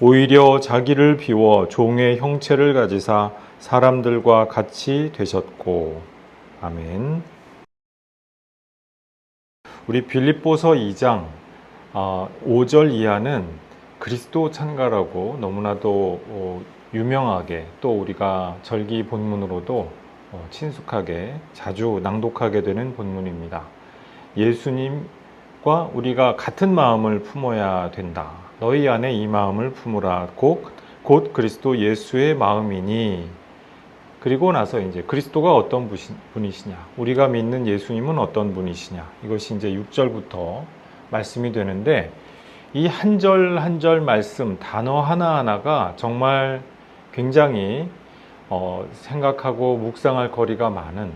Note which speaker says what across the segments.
Speaker 1: 오히려 자기를 비워 종의 형체를 가지사 사람들과 같이 되셨고. 아멘. 우리 빌립보서 2장 5절 이하는 그리스도 찬가라고 너무나도 유명하게, 또 우리가 절기 본문으로도 친숙하게 자주 낭독하게 되는 본문입니다. 예수님과 우리가 같은 마음을 품어야 된다. 너희 안에 이 마음을 품으라. 곧 그리스도 예수의 마음이니. 그리고 나서 이제 그리스도가 어떤 분이시냐, 우리가 믿는 예수님은 어떤 분이시냐, 이것이 이제 6절부터 말씀이 되는데, 이 한 절 한 절 말씀, 단어 하나하나가 정말 굉장히 생각하고 묵상할 거리가 많은,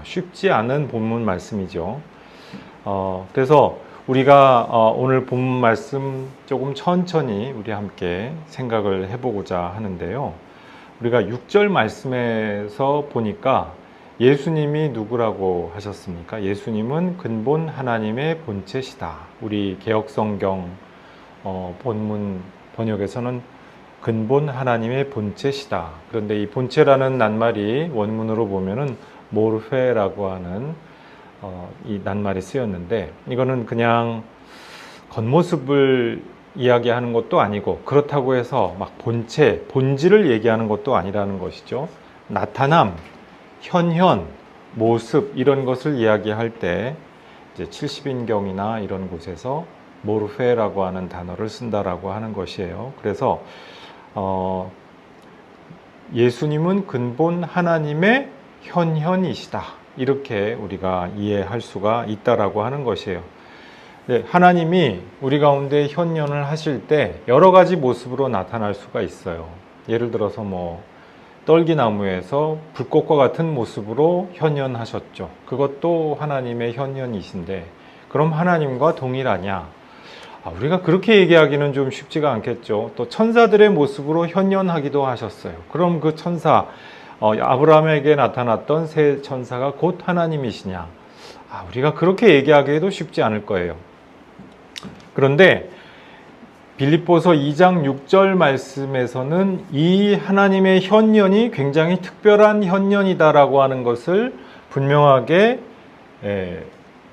Speaker 1: 쉽지 않은 본문 말씀이죠. 그래서 우리가 오늘 본문 말씀 조금 천천히 우리 함께 생각을 해보고자 하는데요. 우리가 6절 말씀에서 보니까 예수님이 누구라고 하셨습니까? 예수님은 근본 하나님의 본체시다. 우리 개역성경 본문 번역에서는 근본 하나님의 본체시다. 그런데 이 본체라는 낱말이 원문으로 보면은 모르페라고 하는 이 낱말이 쓰였는데, 이거는 그냥 겉모습을 이야기하는 것도 아니고, 그렇다고 해서 막 본체, 본질을 얘기하는 것도 아니라는 것이죠. 나타남, 현현, 모습, 이런 것을 이야기할 때 이제 70인경이나 이런 곳에서 모르페라고 하는 단어를 쓴다라고 하는 것이에요. 그래서 예수님은 근본 하나님의 현현이시다, 이렇게 우리가 이해할 수가 있다라고 하는 것이에요. 네, 하나님이 우리 가운데 현현을 하실 때 여러 가지 모습으로 나타날 수가 있어요. 예를 들어서 떨기나무에서 불꽃과 같은 모습으로 현현하셨죠. 그것도 하나님의 현현이신데, 그럼 하나님과 동일하냐? 우리가 그렇게 얘기하기는 좀 쉽지가 않겠죠. 또 천사들의 모습으로 현현하기도 하셨어요. 그럼 그 천사, 아브라함에게 나타났던 세 천사가 곧 하나님이시냐? 우리가 그렇게 얘기하기에도 쉽지 않을 거예요. 그런데 빌립보서 2장 6절 말씀에서는 이 하나님의 현현이 굉장히 특별한 현현이다라고 하는 것을 분명하게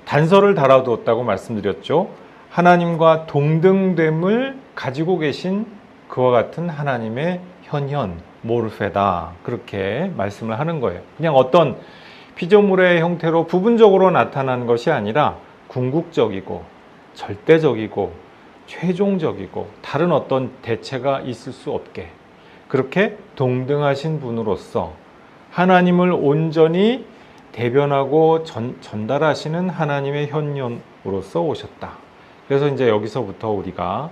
Speaker 1: 단서를 달아두었다고 말씀드렸죠. 하나님과 동등됨을 가지고 계신 그와 같은 하나님의 현현, 모르페다, 그렇게 말씀을 하는 거예요. 그냥 어떤 피조물의 형태로 부분적으로 나타나는 것이 아니라 궁극적이고 절대적이고 최종적이고 다른 어떤 대체가 있을 수 없게, 그렇게 동등하신 분으로서 하나님을 온전히 대변하고 전달하시는 하나님의 현현으로서 오셨다. 그래서 이제 여기서부터 우리가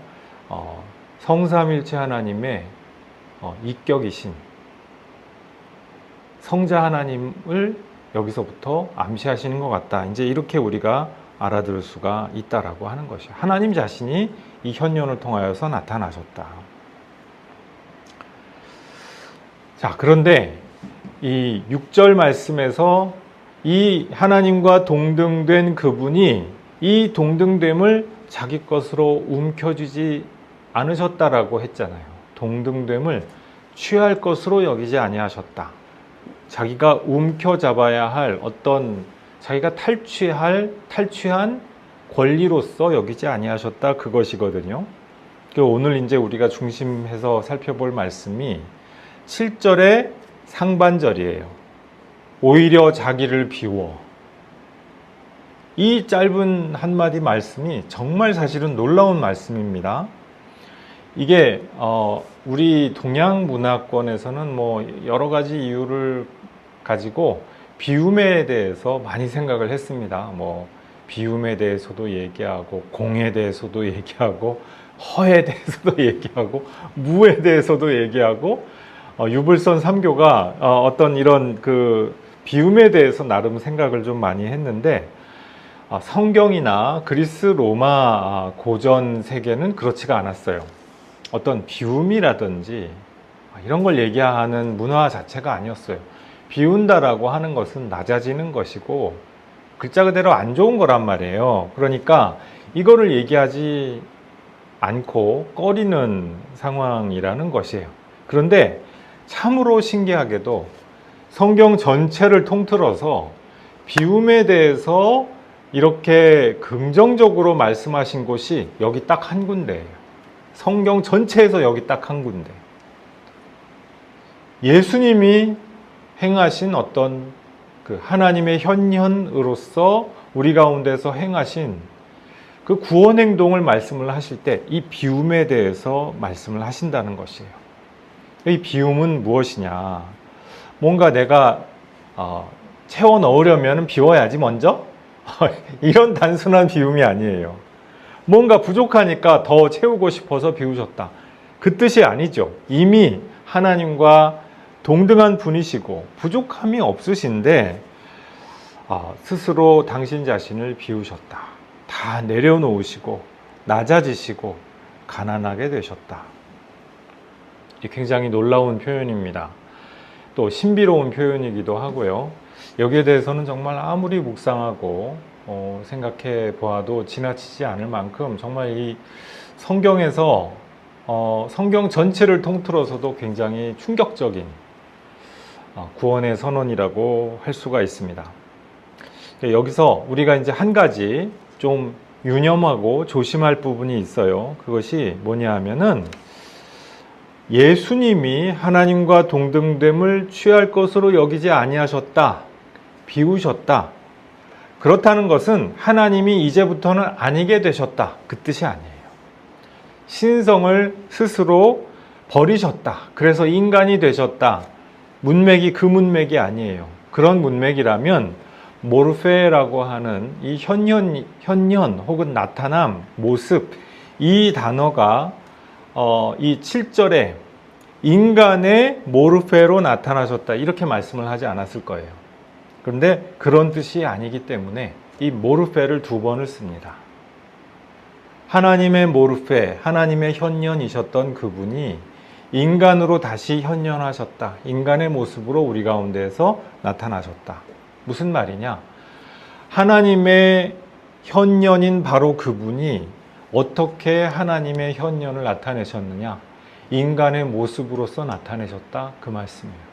Speaker 1: 성삼일체 하나님의 이격이신 성자 하나님을 여기서부터 암시하시는 것 같다. 이제 이렇게 우리가 알아들을 수가 있다라고 하는 것이에요. 하나님 자신이 이 현현을 통하여서 나타나셨다. 자, 그런데 이 6절 말씀에서 이 하나님과 동등된 그분이 이 동등됨을 자기 것으로 움켜쥐지 않으셨다라고 했잖아요. 동등됨을 취할 것으로 여기지 아니하셨다. 자기가 움켜잡아야 할 어떤, 자기가 탈취한 권리로서 여기지 아니하셨다, 그것이거든요. 오늘 이제 우리가 중심해서 살펴볼 말씀이 7절의 상반절이에요. 오히려 자기를 비워. 이 짧은 한마디 말씀이 정말 사실은 놀라운 말씀입니다. 이게 우리 동양 문화권에서는 여러 가지 이유를 가지고 비움에 대해서 많이 생각을 했습니다. 비움에 대해서도 얘기하고, 공에 대해서도 얘기하고, 허에 대해서도 얘기하고, 무에 대해서도 얘기하고, 유불선 3교가 어떤 이런 그 비움에 대해서 나름 생각을 좀 많이 했는데, 성경이나 그리스 로마 고전 세계는 그렇지가 않았어요. 어떤 비움이라든지 이런 걸 얘기하는 문화 자체가 아니었어요. 비운다라고 하는 것은 낮아지는 것이고 글자 그대로 안 좋은 거란 말이에요. 그러니까 이거를 얘기하지 않고 꺼리는 상황이라는 것이에요. 그런데 참으로 신기하게도 성경 전체를 통틀어서 비움에 대해서 이렇게 긍정적으로 말씀하신 곳이 여기 딱 한 군데예요. 성경 전체에서 여기 딱 한 군데. 예수님이 행하신 어떤 그 하나님의 현현으로서 우리 가운데서 행하신 그 구원 행동을 말씀을 하실 때 이 비움에 대해서 말씀을 하신다는 것이에요. 이 비움은 무엇이냐? 뭔가 내가 채워 넣으려면 비워야지 먼저? 이런 단순한 비움이 아니에요. 뭔가 부족하니까 더 채우고 싶어서 비우셨다. 그 뜻이 아니죠. 이미 하나님과 동등한 분이시고 부족함이 없으신데 스스로 당신 자신을 비우셨다. 다 내려놓으시고 낮아지시고 가난하게 되셨다. 굉장히 놀라운 표현입니다. 또 신비로운 표현이기도 하고요. 여기에 대해서는 정말 아무리 묵상하고 생각해 보아도 지나치지 않을 만큼 정말 이 성경에서 성경 전체를 통틀어서도 굉장히 충격적인 구원의 선언이라고 할 수가 있습니다. 여기서 우리가 이제 한 가지 좀 유념하고 조심할 부분이 있어요. 그것이 뭐냐 하면은 예수님이 하나님과 동등됨을 취할 것으로 여기지 아니하셨다. 비우셨다. 그렇다는 것은 하나님이 이제부터는 아니게 되셨다. 그 뜻이 아니에요. 신성을 스스로 버리셨다. 그래서 인간이 되셨다. 문맥이 그 문맥이 아니에요. 그런 문맥이라면 모르페라고 하는 이 현현 혹은 나타남, 모습, 이 단어가 이 7절에 인간의 모르페로 나타나셨다 이렇게 말씀을 하지 않았을 거예요. 그런데 그런 뜻이 아니기 때문에 이 모르페를 두 번을 씁니다. 하나님의 모르페, 하나님의 현현이셨던 그분이 인간으로 다시 현현하셨다. 인간의 모습으로 우리 가운데에서 나타나셨다. 무슨 말이냐? 하나님의 현현인 바로 그분이 어떻게 하나님의 현현을 나타내셨느냐? 인간의 모습으로서 나타내셨다. 그 말씀이에요.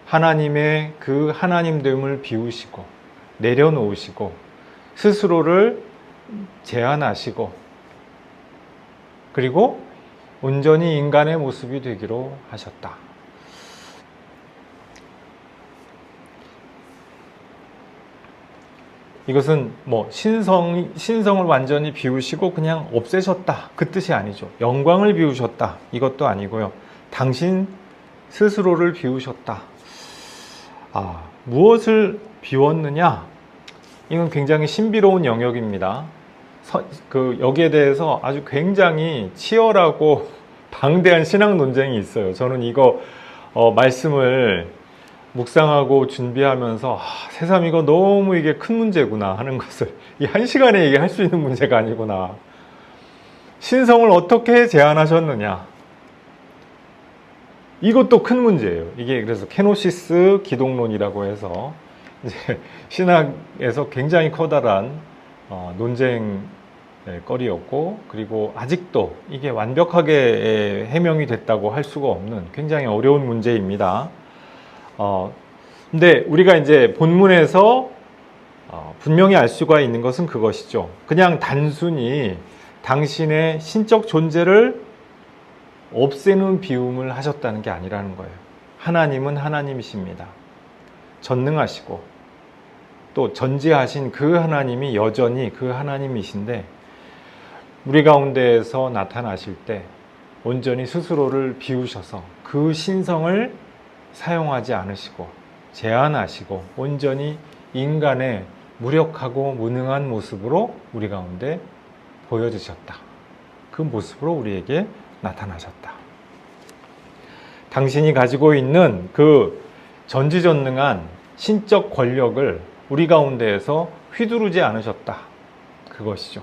Speaker 1: 하나님의 그 하나님됨을 비우시고 내려놓으시고 스스로를 제한하시고 그리고 온전히 인간의 모습이 되기로 하셨다. 이것은 뭐 신성을 완전히 비우시고 그냥 없애셨다. 그 뜻이 아니죠. 영광을 비우셨다. 이것도 아니고요. 당신 스스로를 비우셨다. 무엇을 비웠느냐? 이건 굉장히 신비로운 영역입니다. 여기에 대해서 아주 굉장히 치열하고 방대한 신학 논쟁이 있어요. 저는 이거 말씀을 묵상하고 준비하면서 새삼 이거 너무 이게 큰 문제구나 하는 것을 이 한 시간에 얘기할 수 있는 문제가 아니구나. 신성을 어떻게 제한하셨느냐? 이것도 큰 문제예요. 이게 그래서 케노시스 기독론이라고 해서 이제 신학에서 굉장히 커다란 논쟁거리였고 그리고 아직도 이게 완벽하게 해명이 됐다고 할 수가 없는 굉장히 어려운 문제입니다. 근데 우리가 이제 본문에서 분명히 알 수가 있는 것은 그것이죠. 그냥 단순히 당신의 신적 존재를 없애는 비움을 하셨다는 게 아니라는 거예요. 하나님은 하나님이십니다. 전능하시고 또 전지하신 그 하나님이 여전히 그 하나님이신데 우리 가운데에서 나타나실 때 온전히 스스로를 비우셔서 그 신성을 사용하지 않으시고 제한하시고 온전히 인간의 무력하고 무능한 모습으로 우리 가운데 보여주셨다. 그 모습으로 우리에게 나타나셨다. 당신이 가지고 있는 그 전지전능한 신적 권력을 우리 가운데에서 휘두르지 않으셨다. 그것이죠.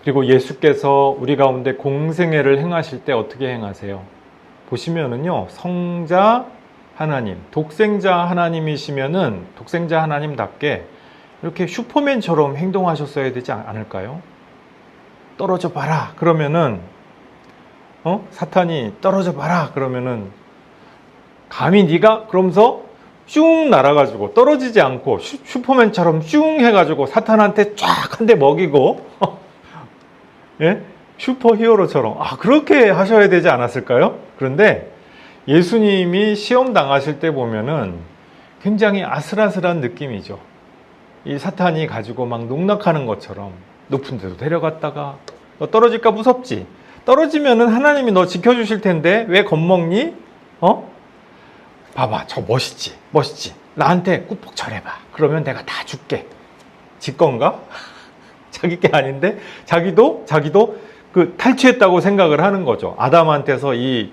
Speaker 1: 그리고 예수께서 우리 가운데 공생애를 행하실 때 어떻게 행하세요? 보시면은요, 성자 하나님, 독생자 하나님이시면은 독생자 하나님답게 이렇게 슈퍼맨처럼 행동하셨어야 되지 않을까요? 떨어져 봐라. 그러면은 사탄이 떨어져 봐라. 그러면은 감히 네가 그러면서 쭉 날아가지고 떨어지지 않고 슈퍼맨처럼 쭉 해가지고 사탄한테 쫙 한 대 먹이고 예? 슈퍼 히어로처럼 그렇게 하셔야 되지 않았을까요? 그런데 예수님이 시험 당하실 때 보면은 굉장히 아슬아슬한 느낌이죠. 이 사탄이 가지고 막 농락하는 것처럼 높은 데도 데려갔다가 너 떨어질까 무섭지? 떨어지면은 하나님이 너 지켜주실 텐데 왜 겁먹니? 봐봐, 저 멋있지? 멋있지? 나한테 꾹꾹 절해봐. 그러면 내가 다 줄게. 지 건가? 자기 게 아닌데 자기도 그 탈취했다고 생각을 하는 거죠. 아담한테서 이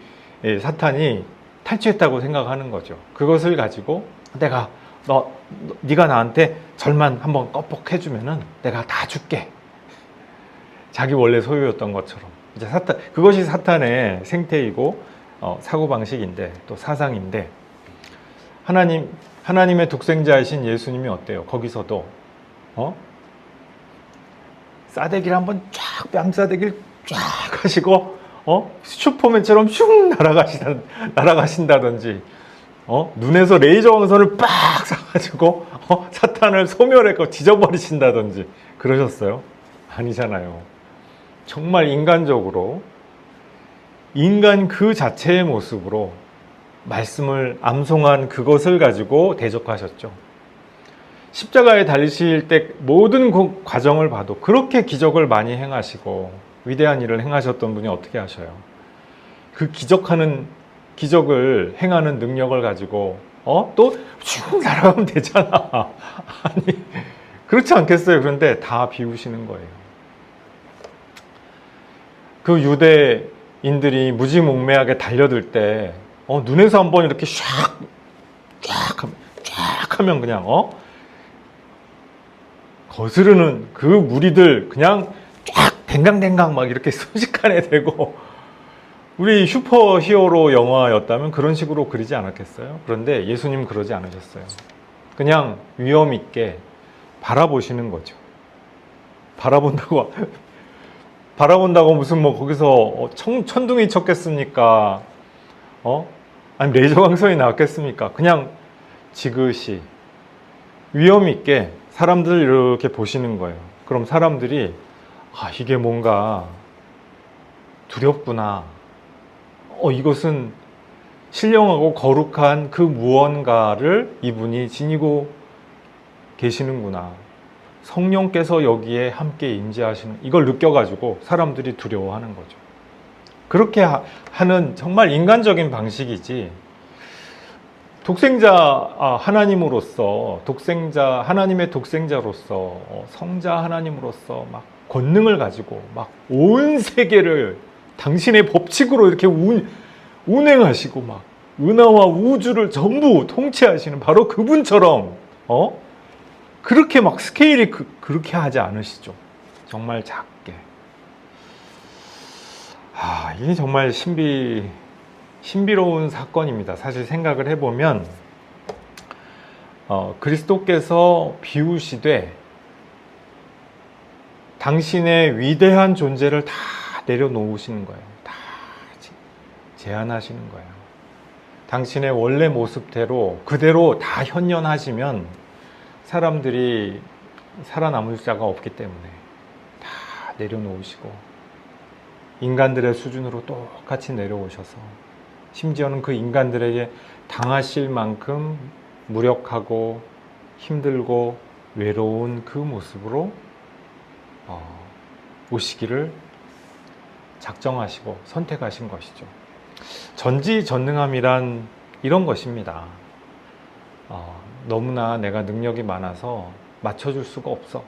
Speaker 1: 사탄이 탈취했다고 생각하는 거죠. 그것을 가지고 내가 네가 나한테 절만 한번 껌뻑 해주면은 내가 다 줄게. 자기 원래 소유였던 것처럼. 이제 그것이 사탄의 생태이고 사고 방식인데 또 사상인데 하나님의 독생자이신 예수님이 어때요? 거기서도 싸대기를 한번 쫙 뺨싸대기를 쫙 하시고 슈퍼맨처럼 슝 날아가신다든지 눈에서 레이저 광선을 빡 쏴가지고 사탄을 소멸했고 지져버리신다든지 그러셨어요? 아니잖아요. 정말 인간적으로 인간 그 자체의 모습으로 말씀을 암송한 그것을 가지고 대적하셨죠. 십자가에 달리실 때 모든 그 과정을 봐도 그렇게 기적을 많이 행하시고 위대한 일을 행하셨던 분이 어떻게 하셔요? 그 기적을 행하는 능력을 가지고 또 쭉 날아가면 되잖아. 아니 그렇지 않겠어요? 그런데 다 비우시는 거예요. 그 유대인들이 무지몽매하게 달려들 때 눈에서 한번 이렇게 쫙 하면 그냥 거스르는 그 무리들 그냥 쫙 댕강댕강 막 이렇게 순식간에 되고 우리 슈퍼 히어로 영화였다면 그런 식으로 그리지 않았겠어요? 그런데 예수님 그러지 않으셨어요. 그냥 위험 있게 바라보시는 거죠. 바라본다고 무슨 뭐 거기서 천둥이 쳤겠습니까? 아니 레이저 광선이 나왔겠습니까? 그냥 지그시 위험 있게 사람들 이렇게 보시는 거예요. 그럼 사람들이 이게 뭔가 두렵구나. 이것은 신령하고 거룩한 그 무언가를 이분이 지니고 계시는구나. 성령께서 여기에 함께 임재하시는 이걸 느껴가지고 사람들이 두려워하는 거죠. 그렇게 하는 정말 인간적인 방식이지 하나님으로서 하나님의 독생자로서 성자 하나님으로서 막 권능을 가지고 막 온 세계를 당신의 법칙으로 이렇게 운행하시고 막 은하와 우주를 전부 통치하시는 바로 그분처럼 그렇게 막 스케일이 그렇게 하지 않으시죠. 정말 작게. 이게 정말 신비로운 사건입니다. 사실 생각을 해보면 그리스도께서 비우시되 당신의 위대한 존재를 다 내려놓으시는 거예요. 다 제한하시는 거예요. 당신의 원래 모습대로 그대로 다 현현하시면 사람들이 살아남을 자가 없기 때문에 다 내려놓으시고 인간들의 수준으로 똑같이 내려오셔서 심지어는 그 인간들에게 당하실 만큼 무력하고 힘들고 외로운 그 모습으로 오시기를 작정하시고 선택하신 것이죠. 전지전능함이란 이런 것입니다. 너무나 내가 능력이 많아서 맞춰줄 수가 없어.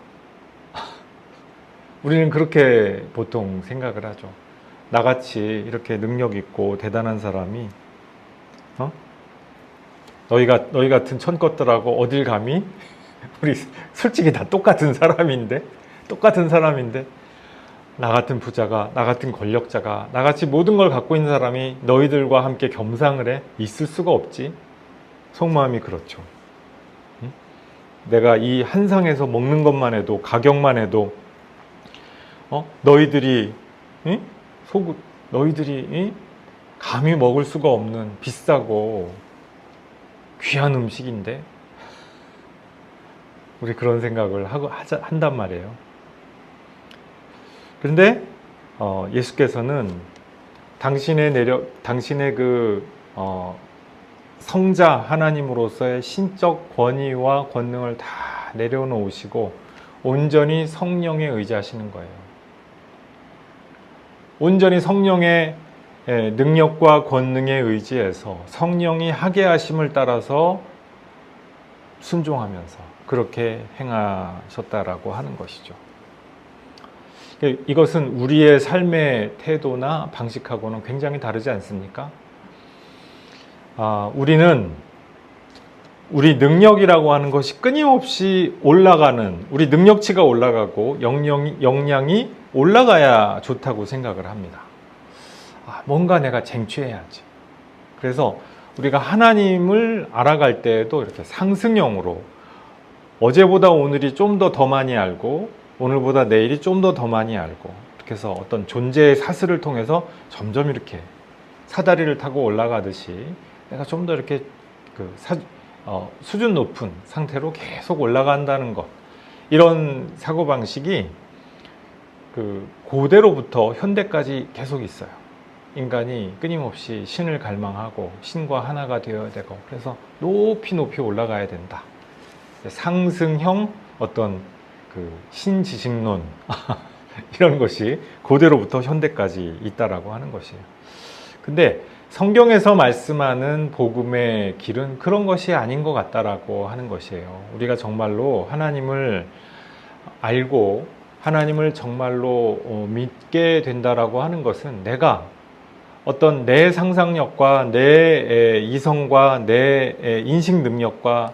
Speaker 1: 우리는 그렇게 보통 생각을 하죠. 나같이 이렇게 능력 있고 대단한 사람이 너희 같은 천것들하고 어딜 감히? 우리 솔직히 다 똑같은 사람인데 나 같은 부자가, 나 같은 권력자가, 나같이 모든 걸 갖고 있는 사람이 너희들과 함께 겸상을 해? 있을 수가 없지. 속마음이 그렇죠. 내가 이 한상에서 먹는 것만 해도, 가격만 해도 너희들이 응? 너희들이 응? 감히 먹을 수가 없는 비싸고 귀한 음식인데 우리 그런 생각을 한단 말이에요. 그런데 예수께서는 당신의 그 성자 하나님으로서의 신적 권위와 권능을 다 내려놓으시고 온전히 성령에 의지하시는 거예요. 온전히 성령의 능력과 권능에 의지해서 성령이 하게 하심을 따라서 순종하면서 그렇게 행하셨다라고 하는 것이죠. 이것은 우리의 삶의 태도나 방식하고는 굉장히 다르지 않습니까? 우리는 우리 능력이라고 하는 것이 끊임없이 올라가는, 우리 능력치가 올라가고 역량이 올라가야 좋다고 생각을 합니다. 뭔가 내가 쟁취해야지. 그래서 우리가 하나님을 알아갈 때에도 이렇게 상승형으로 어제보다 오늘이 좀 더 많이 알고 오늘보다 내일이 좀 더 많이 알고 이렇게 해서 어떤 존재의 사슬을 통해서 점점 이렇게 사다리를 타고 올라가듯이 내가 좀 더 이렇게 수준 높은 상태로 계속 올라간다는 것, 이런 사고방식이 고대로부터 현대까지 계속 있어요. 인간이 끊임없이 신을 갈망하고 신과 하나가 되어야 되고 그래서 높이 올라가야 된다. 상승형 어떤 신지식론 이런 것이 고대로부터 현대까지 있다라고 하는 것이에요. 근데 성경에서 말씀하는 복음의 길은 그런 것이 아닌 것 같다라고 하는 것이에요. 우리가 정말로 하나님을 알고 하나님을 정말로 믿게 된다라고 하는 것은 내가 어떤 내 상상력과 내 이성과 내 인식 능력과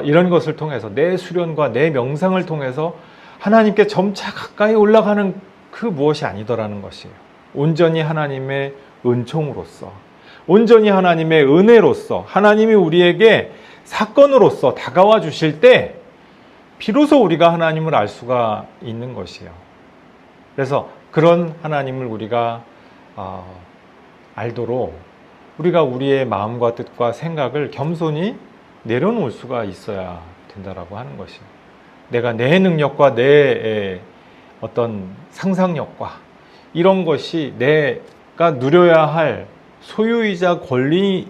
Speaker 1: 이런 것을 통해서 내 수련과 내 명상을 통해서 하나님께 점차 가까이 올라가는 그 무엇이 아니더라는 것이에요. 온전히 하나님의 은총으로서, 온전히 하나님의 은혜로서, 하나님이 우리에게 사건으로서 다가와 주실 때 비로소 우리가 하나님을 알 수가 있는 것이에요. 그래서 그런 하나님을 우리가 알도록 우리가 우리의 마음과 뜻과 생각을 겸손히 내려놓을 수가 있어야 된다라고 하는 것이에요. 내가 내 능력과 내 어떤 상상력과 이런 것이 내가 누려야 할 소유이자 권리인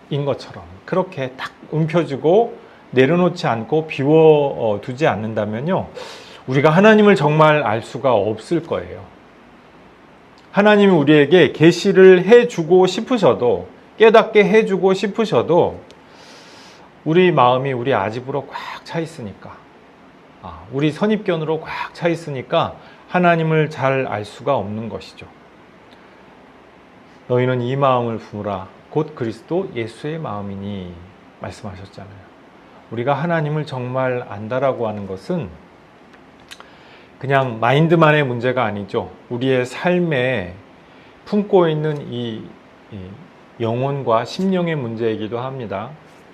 Speaker 1: 것처럼 그렇게 딱 움켜쥐고 내려놓지 않고 비워두지 않는다면요, 우리가 하나님을 정말 알 수가 없을 거예요. 하나님이 우리에게 계시를 해주고 싶으셔도, 깨닫게 해주고 싶으셔도 우리 마음이 우리 아집으로 꽉 차 있으니까, 우리 선입견으로 꽉 차 있으니까 하나님을 잘 알 수가 없는 것이죠. 너희는 이 마음을 품으라 곧 그리스도 예수의 마음이니 말씀하셨잖아요. 우리가 하나님을 정말 안다라고 하는 것은 그냥 마인드만의 문제가 아니죠. 우리의 삶에 품고 있는 이 영혼과 심령의 문제이기도 합니다.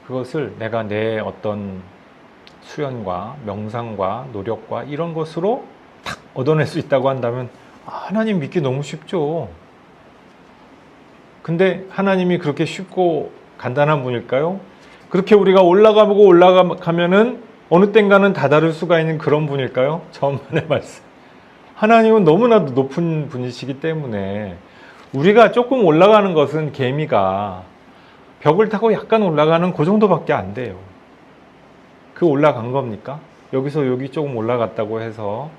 Speaker 1: 그것을 내가 내 어떤 수련과 명상과 노력과 이런 것으로 탁 얻어낼 수 있다고 한다면 하나님 믿기 너무 쉽죠. 근데 하나님이 그렇게 쉽고 간단한 분일까요? 그렇게 우리가 올라가면은 어느 땐가는 다다를 수가 있는 그런 분일까요? 저만의 말씀. 하나님은 너무나도 높은 분이시기 때문에 우리가 조금 올라가는 것은 개미가 벽을 타고 약간 올라가는 그 정도밖에 안 돼요. 그 올라간 겁니까? 여기서 여기 조금 올라갔다고 해서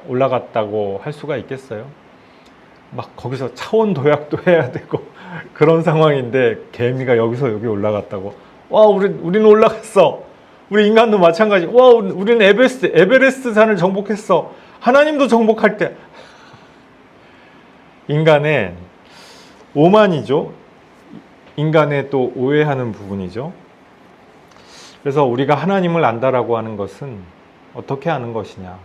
Speaker 1: 올라갔다고 할 수가 있겠어요? 막 거기서 차원 도약도 해야 되고 그런 상황인데 개미가 여기서 여기 올라갔다고, 와, 우리는 올라갔어. 우리 인간도 마찬가지. 와, 우리는 에베레스트 산을 정복했어. 하나님도 정복할 때. 인간의 오만이죠. 인간의 또 오해하는 부분이죠. 그래서 우리가 하나님을 안다라고 하는 것은 어떻게 아는 것이냐?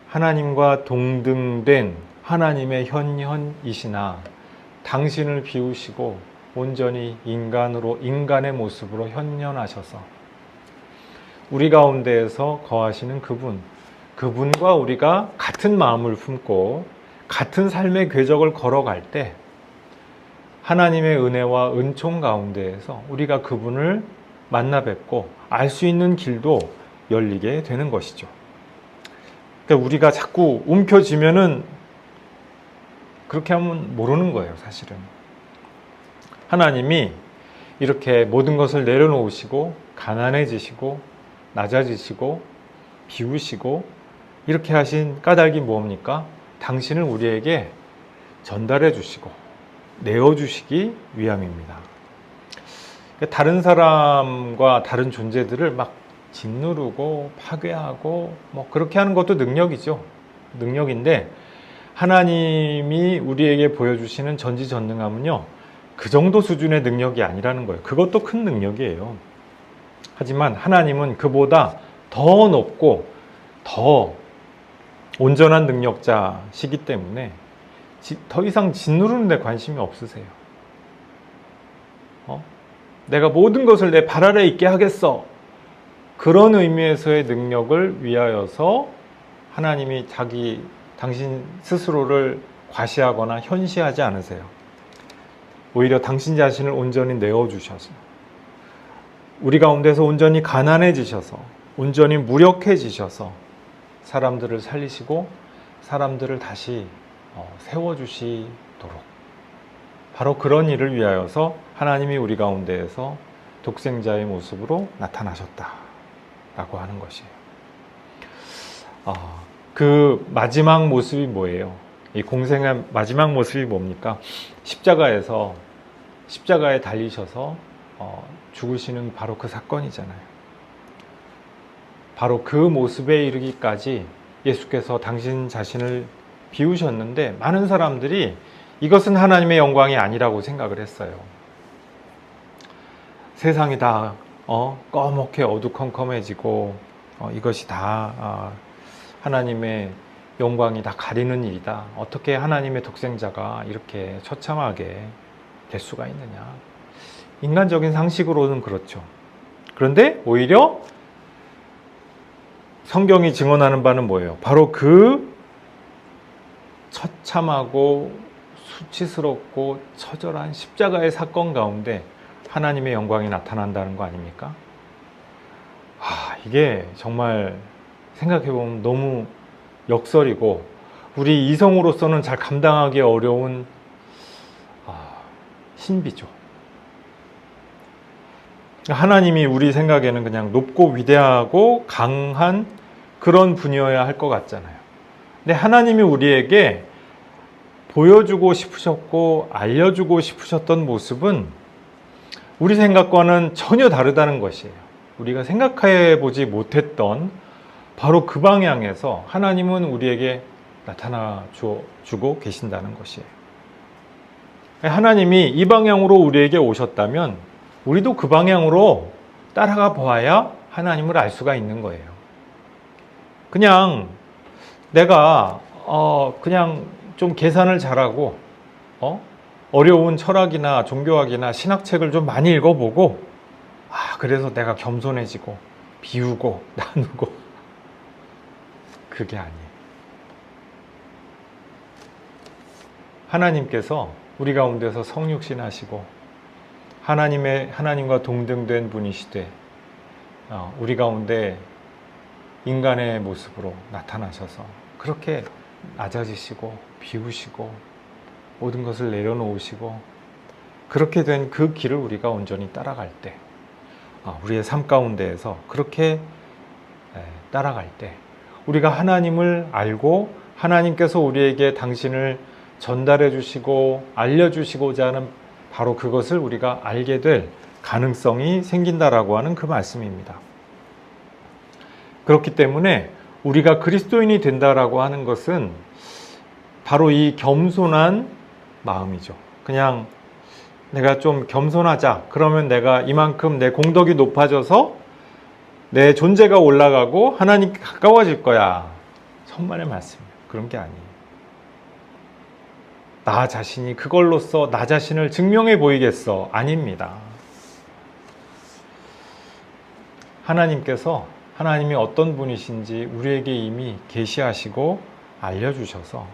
Speaker 1: 하나님과 동등된 하나님의 현현이시나 당신을 비우시고 온전히 인간의 모습으로 현현하셔서 우리 가운데에서 거하시는 그분, 그분과 우리가 같은 마음을 품고 같은 삶의 궤적을 걸어갈 때 하나님의 은혜와 은총 가운데에서 우리가 그분을 만나 뵙고 알 수 있는 길도 열리게 되는 것이죠. 그러니까 우리가 자꾸 움켜쥐면은 그렇게 하면 모르는 거예요, 사실은. 하나님이 이렇게 모든 것을 내려놓으시고 가난해지시고 낮아지시고 비우시고 이렇게 하신 까닭이 뭡니까? 당신을 우리에게 전달해 주시고 내어주시기 위함입니다. 다른 사람과 다른 존재들을 막 짓누르고 파괴하고 뭐 그렇게 하는 것도 능력이죠. 능력인데 하나님이 우리에게 보여주시는 전지전능함은요, 그 정도 수준의 능력이 아니라는 거예요. 그것도 큰 능력이에요. 하지만 하나님은 그보다 더 높고 더 온전한 능력자시기 때문에 더 이상 짓누르는 데 관심이 없으세요. 내가 모든 것을 내 발 아래 있게 하겠어. 그런 의미에서의 능력을 위하여서 하나님이 당신 스스로를 과시하거나 현시하지 않으세요. 오히려 당신 자신을 온전히 내어주셔서 우리 가운데서 온전히 가난해지셔서 온전히 무력해지셔서 사람들을 살리시고 사람들을 다시 세워주시도록 바로 그런 일을 위하여서 하나님이 우리 가운데에서 독생자의 모습으로 나타나셨다라고 하는 것이에요. 그 마지막 모습이 뭐예요? 이 공생의 마지막 모습이 뭡니까? 십자가에 달리셔서 죽으시는 바로 그 사건이잖아요. 바로 그 모습에 이르기까지 예수께서 당신 자신을 비우셨는데 많은 사람들이 이것은 하나님의 영광이 아니라고 생각을 했어요. 세상이 다 꺼멓게 어두컴컴해지고 이것이 다 하나님의 영광이 다 가리는 일이다. 어떻게 하나님의 독생자가 이렇게 처참하게 될 수가 있느냐. 인간적인 상식으로는 그렇죠. 그런데 오히려 성경이 증언하는 바는 뭐예요? 바로 그 처참하고 수치스럽고 처절한 십자가의 사건 가운데 하나님의 영광이 나타난다는 거 아닙니까? 이게 정말 생각해보면 너무 역설이고 우리 이성으로서는 잘 감당하기 어려운 신비죠. 하나님이 우리 생각에는 그냥 높고 위대하고 강한 그런 분이어야 할 것 같잖아요. 근데 하나님이 우리에게 보여주고 싶으셨고 알려주고 싶으셨던 모습은 우리 생각과는 전혀 다르다는 것이에요. 우리가 생각해 보지 못했던 바로 그 방향에서 하나님은 우리에게 나타나 주고 계신다는 것이에요. 하나님이 이 방향으로 우리에게 오셨다면 우리도 그 방향으로 따라가 보아야 하나님을 알 수가 있는 거예요. 그냥 내가 그냥 좀 계산을 잘하고 어려운 철학이나 종교학이나 신학책을 좀 많이 읽어보고 그래서 내가 겸손해지고 비우고 나누고 그게 아니에요. 하나님께서 우리 가운데서 성육신하시고 하나님과 동등된 분이시되 우리 가운데 인간의 모습으로 나타나셔서 그렇게 낮아지시고 비우시고 모든 것을 내려놓으시고 그렇게 된 그 길을 우리가 온전히 따라갈 때 우리의 삶 가운데에서 그렇게 따라갈 때 우리가 하나님을 알고 하나님께서 우리에게 당신을 전달해 주시고 알려주시고자 하는 바로 그것을 우리가 알게 될 가능성이 생긴다라고 하는 그 말씀입니다. 그렇기 때문에 우리가 그리스도인이 된다라고 하는 것은 바로 이 겸손한 마음이죠. 그냥 내가 좀 겸손하자. 그러면 내가 이만큼 내 공덕이 높아져서 내 존재가 올라가고 하나님께 가까워질 거야. 천만의 말씀이에요. 그런 게 아니에요. 나 자신이 그걸로써 나 자신을 증명해 보이겠어? 아닙니다. 하나님께서 하나님이 어떤 분이신지 우리에게 이미 계시하시고 알려주셔서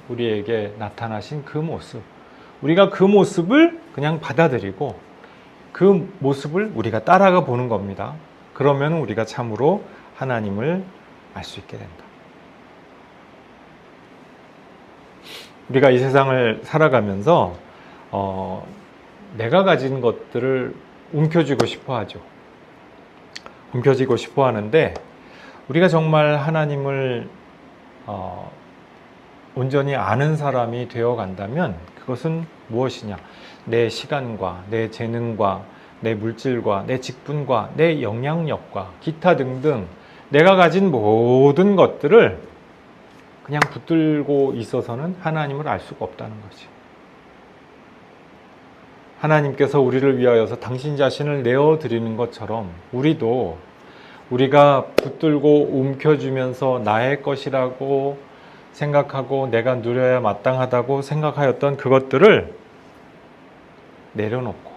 Speaker 1: 우리에게 나타나신 그 모습, 우리가 그 모습을 그냥 받아들이고 그 모습을 우리가 따라가 보는 겁니다. 그러면 우리가 참으로 하나님을 알 수 있게 된다. 우리가 이 세상을 살아가면서 내가 가진 것들을 움켜쥐고 싶어 하죠. 움켜쥐고 싶어 하는데 우리가 정말 하나님을 온전히 아는 사람이 되어 간다면 그것은 무엇이냐? 내 시간과 내 재능과 내 물질과 내 직분과 내 영향력과 기타 등등 내가 가진 모든 것들을 그냥 붙들고 있어서는 하나님을 알 수가 없다는 거지. 하나님께서 우리를 위하여서 당신 자신을 내어드리는 것처럼 우리도 우리가 붙들고 움켜쥐면서 나의 것이라고 생각하고 내가 누려야 마땅하다고 생각하였던 그것들을 내려놓고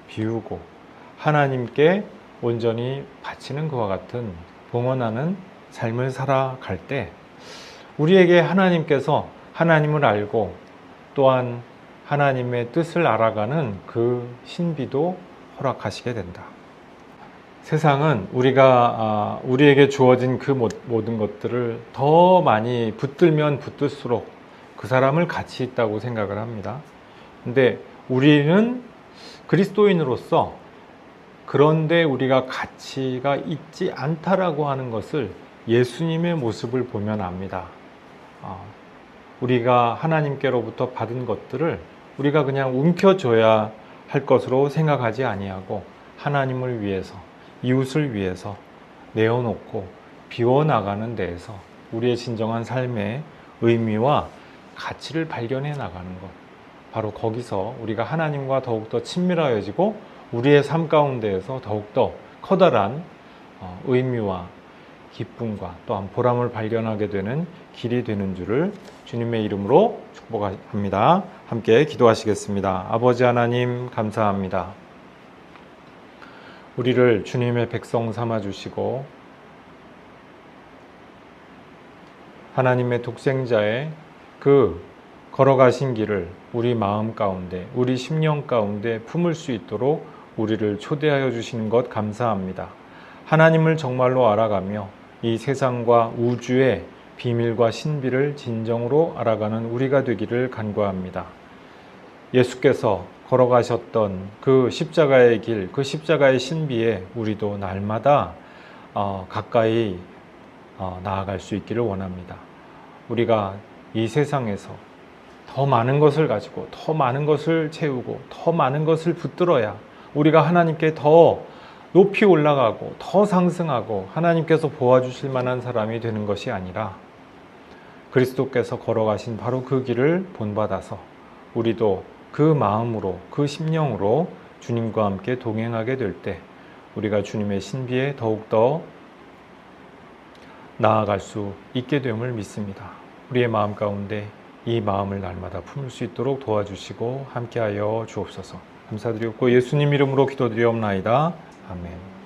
Speaker 1: 비우고 하나님께 온전히 바치는 그와 같은 봉헌하는 삶을 살아갈 때 우리에게 하나님께서 하나님을 알고 또한 하나님의 뜻을 알아가는 그 신비도 허락하시게 된다. 세상은 우리에게 주어진 그 모든 것들을 더 많이 붙들면 붙들수록 그 사람을 가치 있다고 생각을 합니다. 근데 우리는 그리스도인으로서 그런데 우리가 가치가 있지 않다라고 하는 것을 예수님의 모습을 보면 압니다. 우리가 하나님께로부터 받은 것들을 우리가 그냥 움켜줘야 할 것으로 생각하지 아니하고 하나님을 위해서 이웃을 위해서 내어놓고 비워나가는 데에서 우리의 진정한 삶의 의미와 가치를 발견해 나가는 것, 바로 거기서 우리가 하나님과 더욱더 친밀하여지고 우리의 삶 가운데에서 더욱더 커다란 의미와 기쁨과 또한 보람을 발견하게 되는 길이 되는 줄을 주님의 이름으로 축복합니다. 함께 기도하시겠습니다. 아버지 하나님 감사합니다. 우리를 주님의 백성 삼아주시고 하나님의 독생자의 그 걸어가신 길을 우리 마음 가운데 우리 심령 가운데 품을 수 있도록 우리를 초대하여 주시는 것 감사합니다. 하나님을 정말로 알아가며 이 세상과 우주의 비밀과 신비를 진정으로 알아가는 우리가 되기를 간구합니다. 예수께서 걸어가셨던 그 십자가의 길, 그 십자가의 신비에 우리도 날마다 가까이 나아갈 수 있기를 원합니다. 우리가 이 세상에서 더 많은 것을 가지고 더 많은 것을 채우고 더 많은 것을 붙들어야 우리가 하나님께 더 높이 올라가고 더 상승하고 하나님께서 보아주실 만한 사람이 되는 것이 아니라 그리스도께서 걸어가신 바로 그 길을 본받아서 우리도 그 마음으로 그 심령으로 주님과 함께 동행하게 될 때 우리가 주님의 신비에 더욱더 나아갈 수 있게 됨을 믿습니다. 우리의 마음 가운데 이 마음을 날마다 품을 수 있도록 도와주시고 함께하여 주옵소서. 감사드리고 예수님 이름으로 기도드리옵나이다. 아멘.